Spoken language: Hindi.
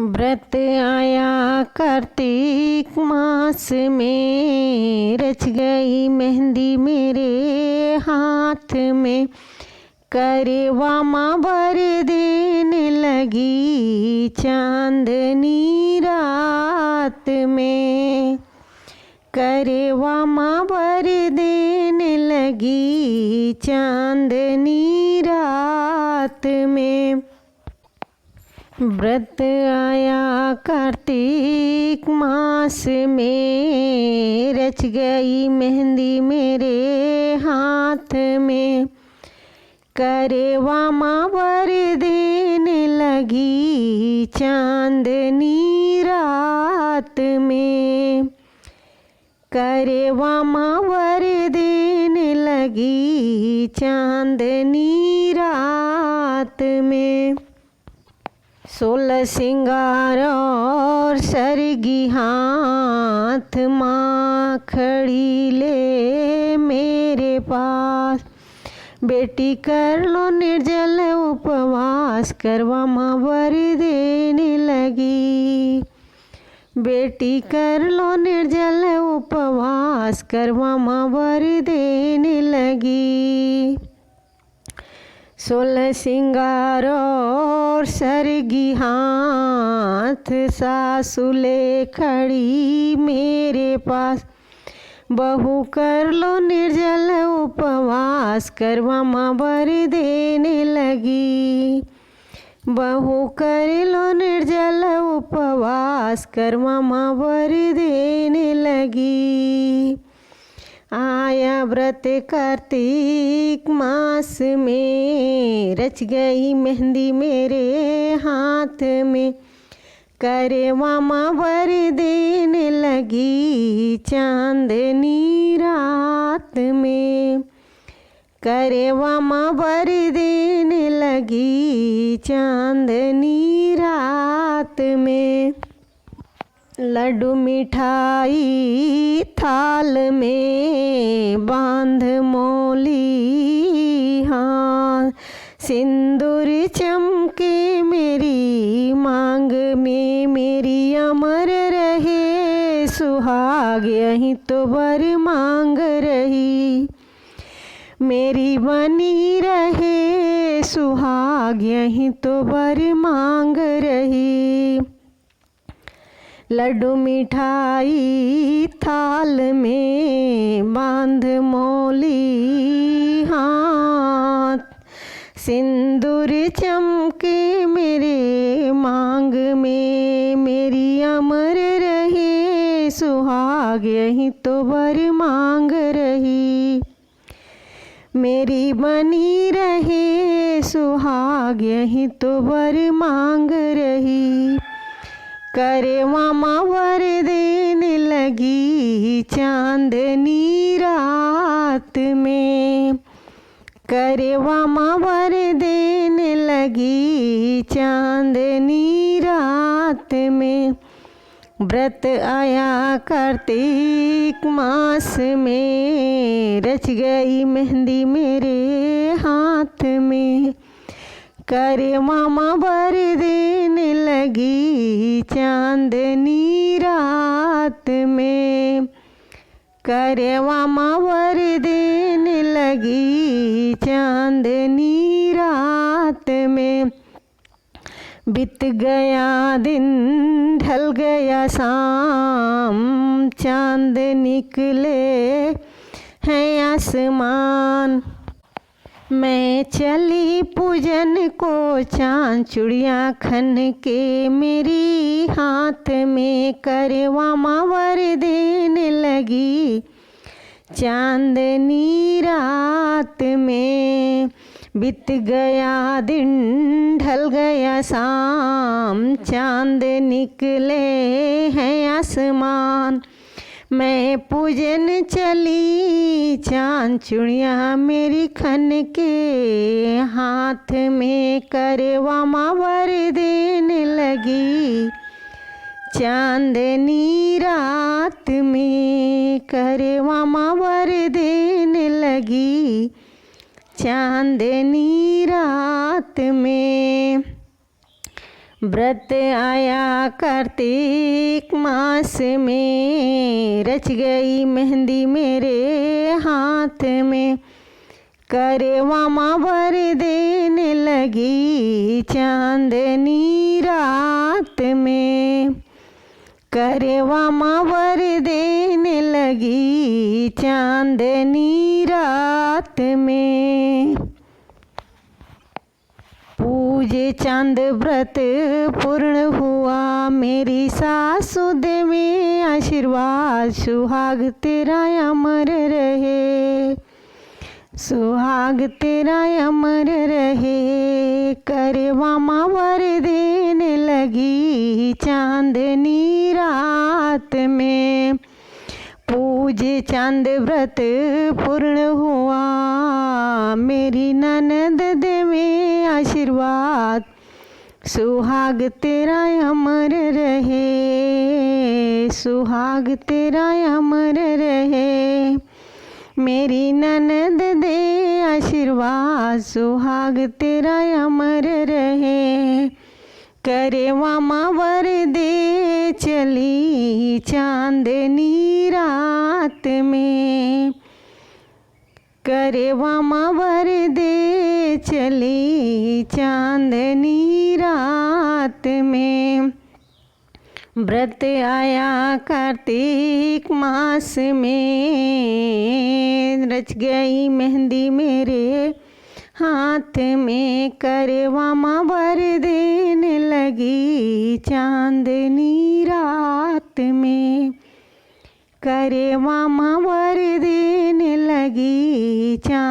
व्रत आया कार्तिक मास में, रच गई मेहंदी मेरे हाथ में। करवा माँ बर देने लगी चांदनी रात में। करवा माँ बर देने लगी चांदनी रात में। व्रत आया कार्तिक मास में, रच गई मेहंदी मेरे हाथ में। करवा माँ बर देने लगी चांदनी रात में। करवा माँ बर देने लगी चांदनी रात में। 16 सिंगार और सरगी हाथ माँ खड़ी ले मेरे पास। बेटी कर लो निर्जल उपवास, करवा माँ बर देने लगी। बेटी कर लो निर्जल उपवास, करवा माँ बर देने लगी। 16 सिंगार और सरगी हाथ सासु ले खड़ी मेरे पास। बहू कर लो निर्जल उपवास, करवा माँ बर देने लगी। बहू कर लो निर्जल उपवास, करवा माँ बर देने लगी। आया व्रत कार्तिक मास में, रच गई मेहंदी मेरे हाथ में। करवा माँ बर देने लगी चांदनी रात में। करवा माँ बर देने लगी चांदनी रात में। लड्डू मिठाई थाल में बांध मोली हाथ। सिंदूर चमके मेरी मांग में, मेरी अमर रहे सुहाग यहीं तो बर मांग रही। मेरी बनी रहे सुहाग यहीं तो बर मांग रही। लड्डू मिठाई थाल में बांध मोली हाथ। सिंदूर चमके मेरे मांग में, मेरी अमर रहे सुहाग यहीं तो बर मांग रही। मेरी बनी रहे सुहाग यहीं तो बर मांग रही। करवा माँ बर देने लगी चांदनी रात में। करवा माँ बर देने लगी चांदनी रात में। व्रत आया कार्तिक मास में, रच गई मेहंदी मेरे हाथ में। करवा माँ बर देने लगी चांदनी रात में। करवा माँ बर देने लगी चांदनी रात में। बीत गया दिन ढल गया शाम, चांद निकले हैं आसमान। मैं चली पूजन को चांद चूड़ियाँ खन के मेरी हाथ में। करवा माँ बर देने लगी चांदनी रात में। बीत गया दिन ढल गया शाम, चांद निकले हैं आसमान। मैं पूजन चली चांद चूड़ियाँ मेरी खन के हाथ में। करवा माँ बर देने लगी चांदनी रात में। करवा माँ बर देने लगी चांदनी रात में। व्रत आया कार्तिक मास में, रच गई मेहंदी मेरे हाथ में। करवा माँ वर देने लगी चांदनी रात में। करवा माँ वर देने लगी चांदनी रात में। पूजे चांद व्रत पूर्ण हुआ, मेरी सासु दे में आशीर्वाद। सुहाग तेरा अमर रहे, सुहाग तेरा अमर रहे। करवा माँ वर देने लगी चांदनी रात में। पूजे चांद व्रत पूर्ण हुआ, मेरी ननद दे में आशीर्वाद। सुहाग तेरा अमर रहे, सुहाग तेरा अमर रहे। मेरी ननद दे आशीर्वाद, सुहाग तेरा अमर रहे। करवा माँ वर दे चली चांदनी रात में। करवा माँ वर दे चली चांदनी रात में। व्रत आया कार्तिक मास में, रच गई मेहंदी मेरे हाथ में। करवा माँ वर देने लगी चांदनी रात में। करवा माँ वर देने लगी चांदनी